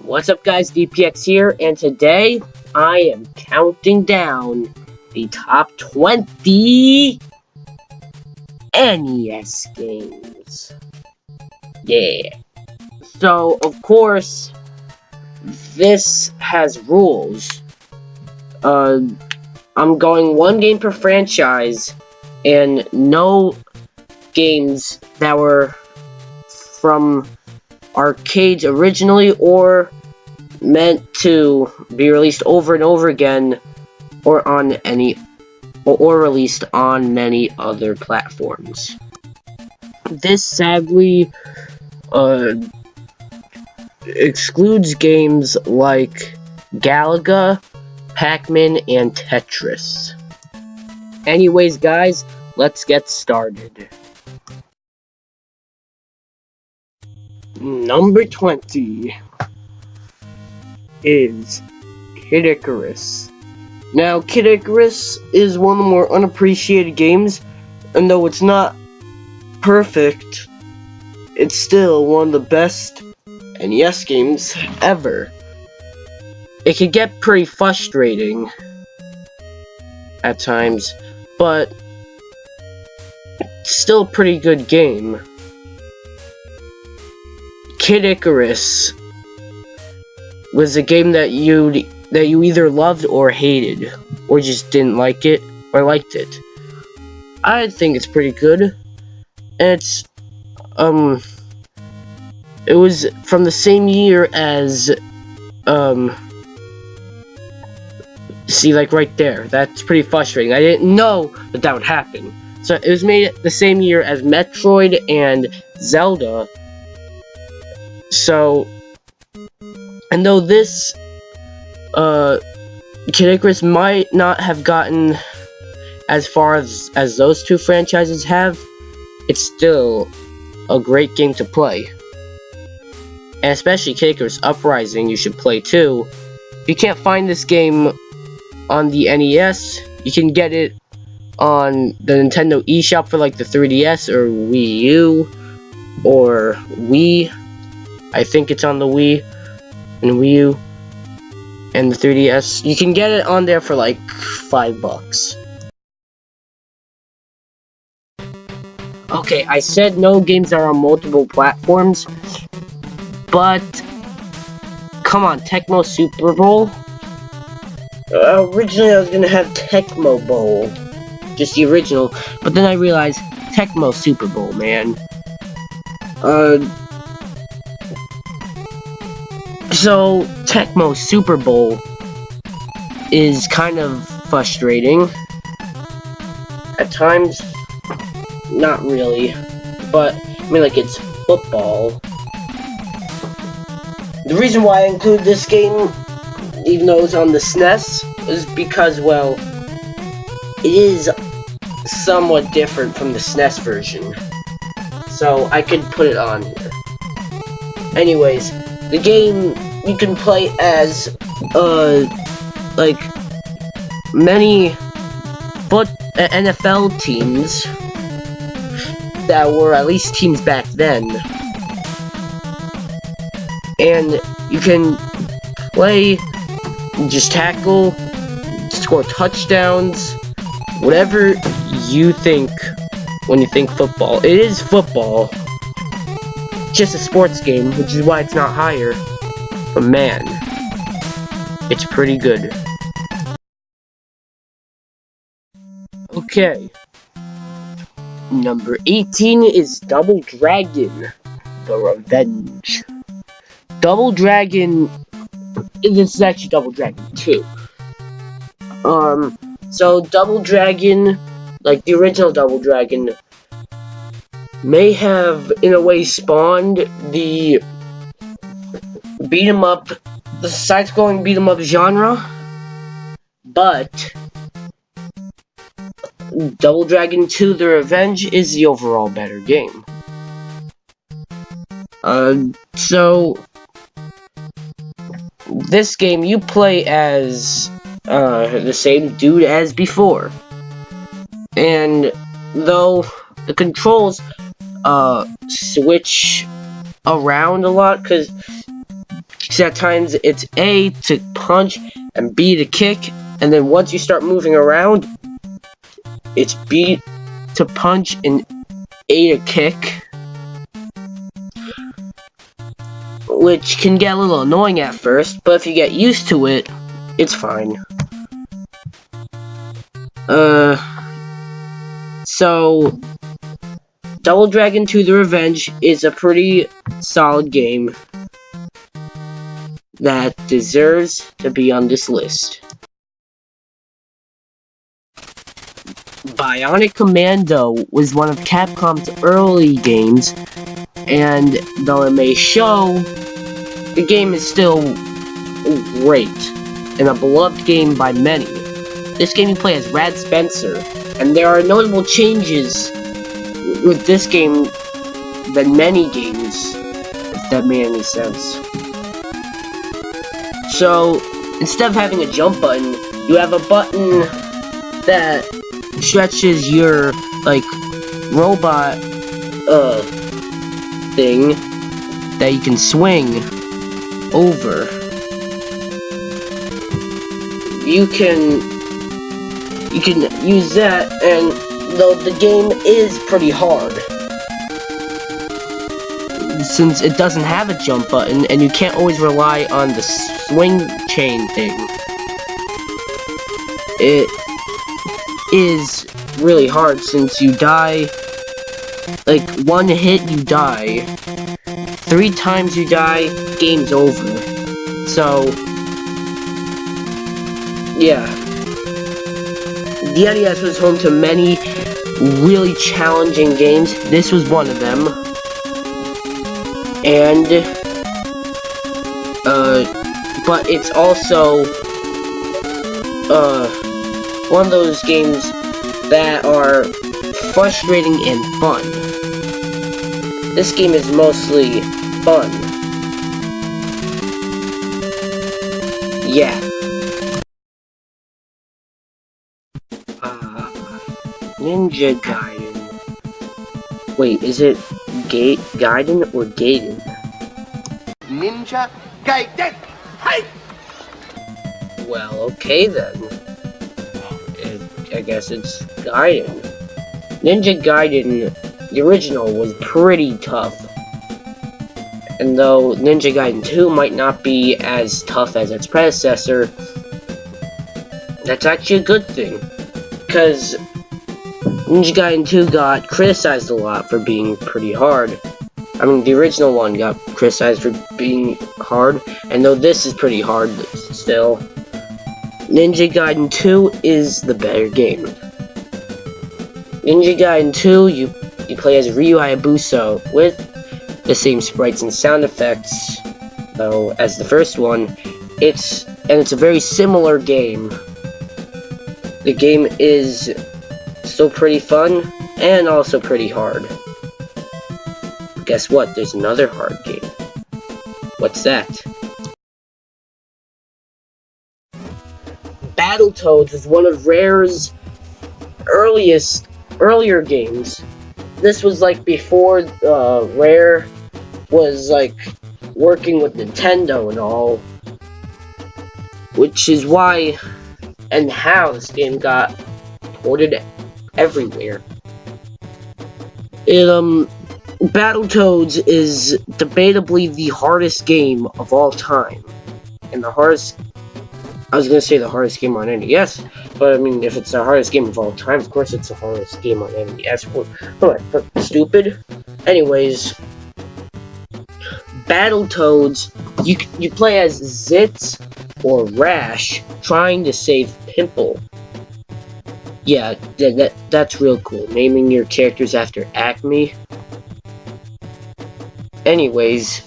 What's up guys, DPX here, and today I am counting down the top 20 NES games. Yeah. So, of course, this has rules. I'm going one game per franchise, and no games that were from arcades originally or meant to be released over and over again or released on many other platforms. This sadly excludes games like Galaga, Pac-Man, and Tetris. Anyways guys, let's get started. Number 20 is Kid Icarus. Now, Kid Icarus is one of the more unappreciated games, and though it's not perfect, it's still one of the best NES games ever. It can get pretty frustrating at times, but it's still a pretty good game. Kid Icarus was a game that you either loved or hated, or just didn't like it, or liked it. I think it's pretty good, and it was from the same year as, see, like right there, that's pretty frustrating. I didn't know that would happen. So it was made the same year as Metroid and Zelda. So, and though this, Kid Icarus might not have gotten as far as those two franchises have, it's still a great game to play. And especially Kid Icarus Uprising, you should play too. If you can't find this game on the NES, you can get it on the Nintendo eShop for like the 3DS or Wii U or Wii. I think it's on the Wii and Wii U and the 3DS. You can get it on there for like $5. Okay, I said no games are on multiple platforms, but come on, Tecmo Super Bowl. Originally I was gonna have Tecmo Bowl, just the original, but then I realized Tecmo Super Bowl, man. So, Tecmo Super Bowl is kind of frustrating. At times, not really. But, I mean, like, it's football. The reason why I include this game, even though it's on the SNES, is because, well, it is somewhat different from the SNES version. So, I could put it on here. Anyways, the game you can play as, like, many NFL teams that were at least teams back then. And you can play, just tackle, score touchdowns, whatever you think when you think football. It is football. Just a sports game, which is why it's not higher. But man, it's pretty good. Okay. Number 18 is Double Dragon: The Revenge. Double Dragon, this is actually Double Dragon 2. So Double Dragon, like the original Double Dragon, may have, in a way, spawned the beat-em-up, the side-scrolling beat-em-up genre, but Double Dragon 2 The Revenge is the overall better game. So, this game, you play as, the same dude as before, and though the controls switch around a lot, because See, at times it's A to punch and B to kick, and then once you start moving around, it's B to punch and A to kick, which can get a little annoying at first, but if you get used to it, it's fine. So Double Dragon 2: The Revenge is a pretty solid game that deserves to be on this list. Bionic Commando was one of Capcom's early games, and though it may show, the game is still great, and a beloved game by many. This game you play as Rad Spencer, and there are notable changes with this game than many games, if that made any sense. So, instead of having a jump button, you have a button that stretches your, like, robot, thing that you can swing over. You can use that, and though the game is pretty hard, since it doesn't have a jump button, and you can't always rely on the swing chain thing. It is really hard, since you die, like, one hit you die, 3 times you die, game's over. So, yeah. The NES was home to many really challenging games. This was one of them. And, but it's also, one of those games that are frustrating and fun. This game is mostly fun. Yeah. Ninja Gaiden. Wait, is it Gaiden or Gaiden? Ninja Gaiden! Hey! Well, okay then. I guess it's Gaiden. Ninja Gaiden, the original, was pretty tough. And though Ninja Gaiden 2 might not be as tough as its predecessor, that's actually a good thing. Because Ninja Gaiden 2 got criticized a lot for being pretty hard. I mean, the original one got criticized for being hard, and though this is pretty hard still, Ninja Gaiden 2 is the better game. Ninja Gaiden 2, you play as Ryu Hayabusa with the same sprites and sound effects, though, as the first one. It's a very similar game. The game is still pretty fun, and also pretty hard. Guess what? There's another hard game. What's that? Battletoads was one of Rare's earlier games. This was like before Rare was like working with Nintendo and all, which is why and how this game got ported everywhere. Battletoads is debatably the hardest game of all time, and the hardest. I was gonna say the hardest game on NES, but I mean, if it's the hardest game of all time, of course it's the hardest game on NES. What, stupid? Anyways, Battletoads, you play as Zitz or Rash trying to save Pimple. Yeah, that's real cool. Naming your characters after Acme. Anyways,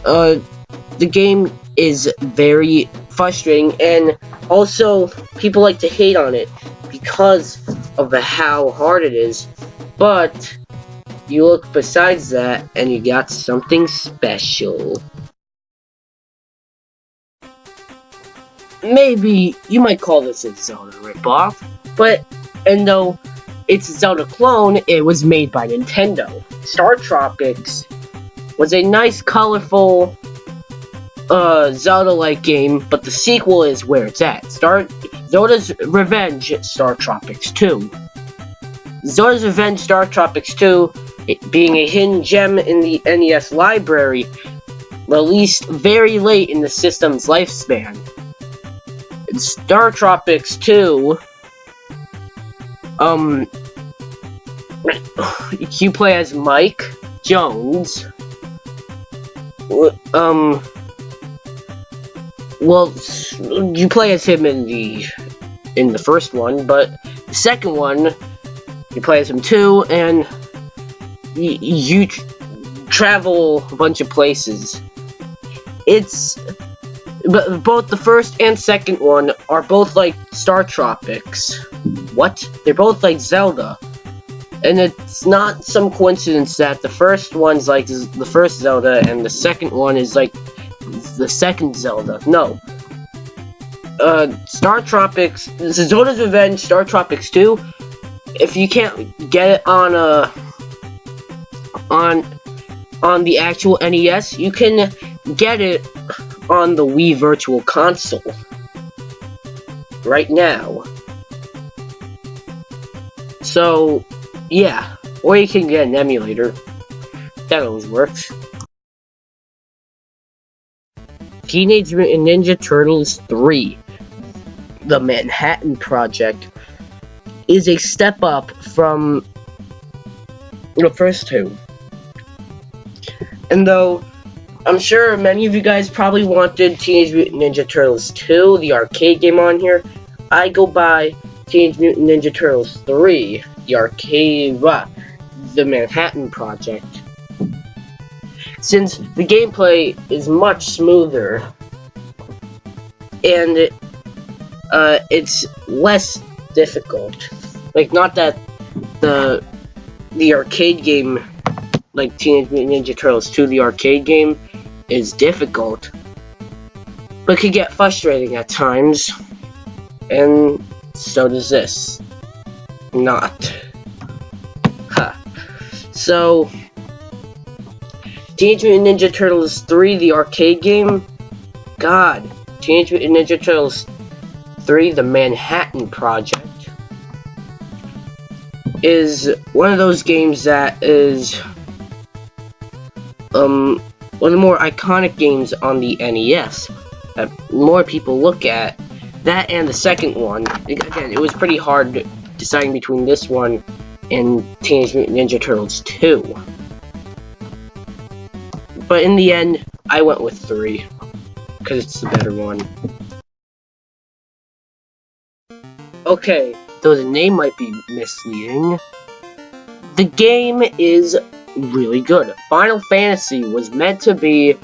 the game is very frustrating, and also people like to hate on it because of how hard it is, but you look besides that and you got something special. Maybe you might call this a Zelda ripoff, but, and though it's a Zelda clone, it was made by Nintendo. Startropics was a nice, colorful Zelda-like game, but the sequel is where it's at. Zelda's Revenge Startropics 2. Zelda's Revenge Startropics 2, it being a hidden gem in the NES library, released very late in the system's lifespan. Startropics 2, you play as Mike Jones. Well, you play as him in the first one, but the second one, you play as him too, and you travel a bunch of places. But both the first and second one are both like Startropics. What? They're both like Zelda. And it's not some coincidence that the first one's like the first Zelda, and the second one is like the second Zelda. No. Startropics, this is Zelda's Revenge Startropics 2. If you can't get it on the actual NES, you can get it on the Wii Virtual Console right now. So, yeah. Or you can get an emulator. That always works. Teenage Mutant Ninja Turtles 3, The Manhattan Project, is a step up from the first two. And though I'm sure many of you guys probably wanted Teenage Mutant Ninja Turtles 2, the arcade game, on here, I go by Teenage Mutant Ninja Turtles 3, the arcade, the Manhattan Project. Since the gameplay is much smoother, and it's less difficult. Like, not that the arcade game, like Teenage Mutant Ninja Turtles 2, the arcade game, is difficult, but can get frustrating at times, and so does this. Not. So, Teenage Mutant Ninja Turtles 3, the arcade game, God, Teenage Mutant Ninja Turtles 3, the Manhattan Project, is one of those games that is one of the more iconic games on the NES that more people look at. That and the second one. Again, it was pretty hard deciding between this one and Teenage Mutant Ninja Turtles 2. But in the end, I went with 3, because it's the better one. Okay, though the name might be misleading, the game is really good. Final Fantasy was meant to be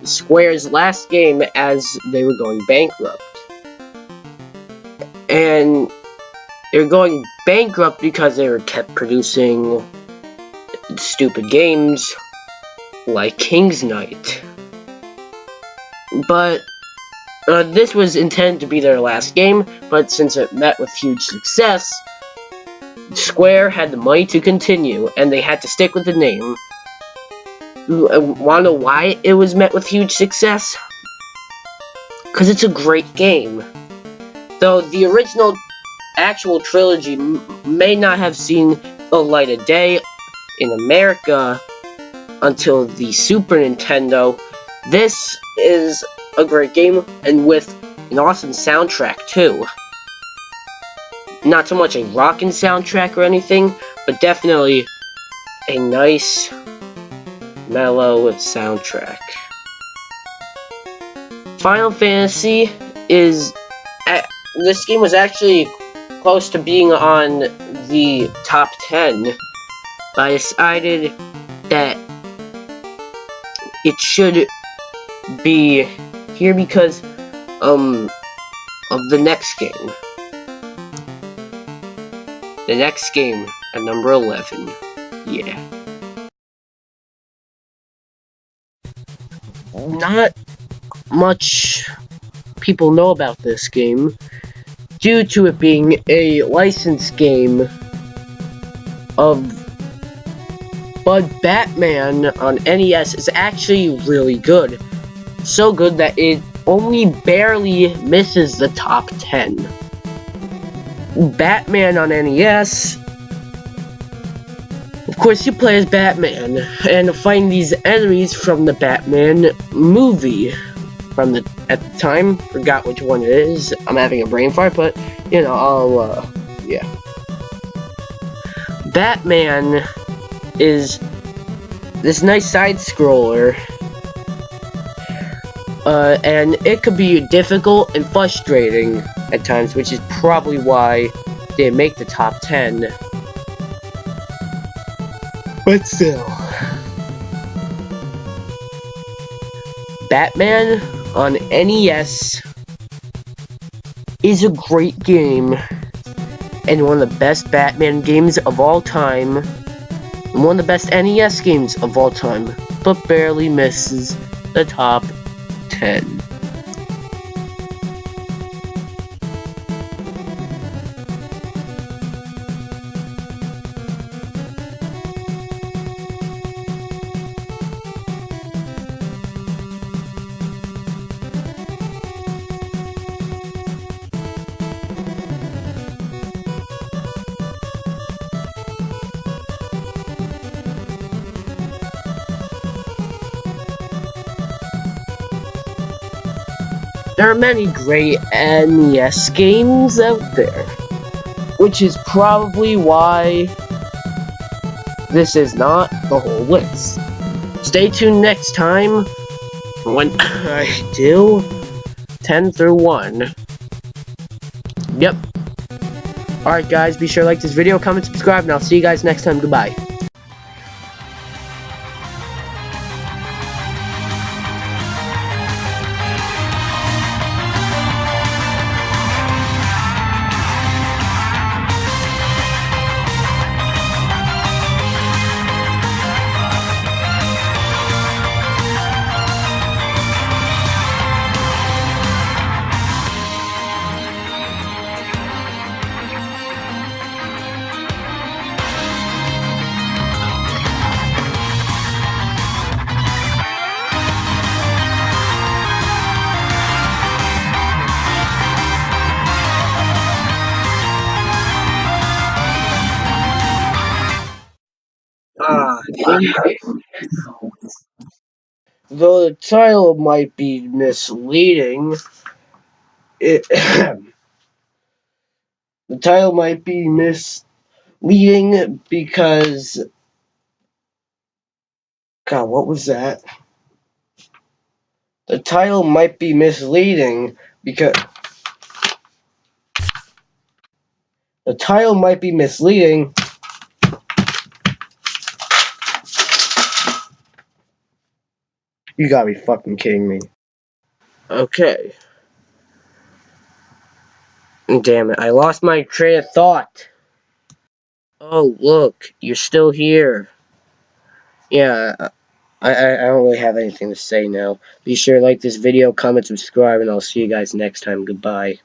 Square's last game as they were going bankrupt. And they were going bankrupt because they were kept producing stupid games like King's Knight. But this was intended to be their last game, but since it met with huge success, Square had the money to continue, and they had to stick with the name. Wanna know why it was met with huge success? Because it's a great game. Though the original actual trilogy may not have seen the light of day in America until the Super Nintendo, this is a great game, and with an awesome soundtrack too. Not so much a rockin' soundtrack or anything, but definitely a nice, mellow soundtrack. Final Fantasy is... this game was actually close to being on the top 10, but I decided that it should be here because of the next game. The next game at number 11. Yeah. Not much people know about this game due to it being a licensed game of... But Batman on NES is actually really good. so good that it only barely misses the top 10. Batman on NES. Of course, you play as Batman and fighting these enemies from the Batman movie. At the time, forgot which one it is. I'm having a brain fart, but you know, yeah. Batman is this nice side scroller, and it could be difficult and frustrating at times, which is probably why they make the top 10. But still, Batman on NES is a great game, and one of the best Batman games of all time, and one of the best NES games of all time, but barely misses the top 10. There are many great NES games out there, which is probably why this is not the whole list. Stay tuned next time when I do 10 through 1. Yep. Alright guys, be sure to like this video, comment, subscribe, and I'll see you guys next time. Goodbye. Though the title might be misleading, the title might be misleading because, God, what was that? The title might be misleading because You gotta be fucking kidding me. Okay. Damn it, I lost my train of thought. Oh, look, you're still here. Yeah, I don't really have anything to say now. Be sure to like this video, comment, subscribe, and I'll see you guys next time. Goodbye.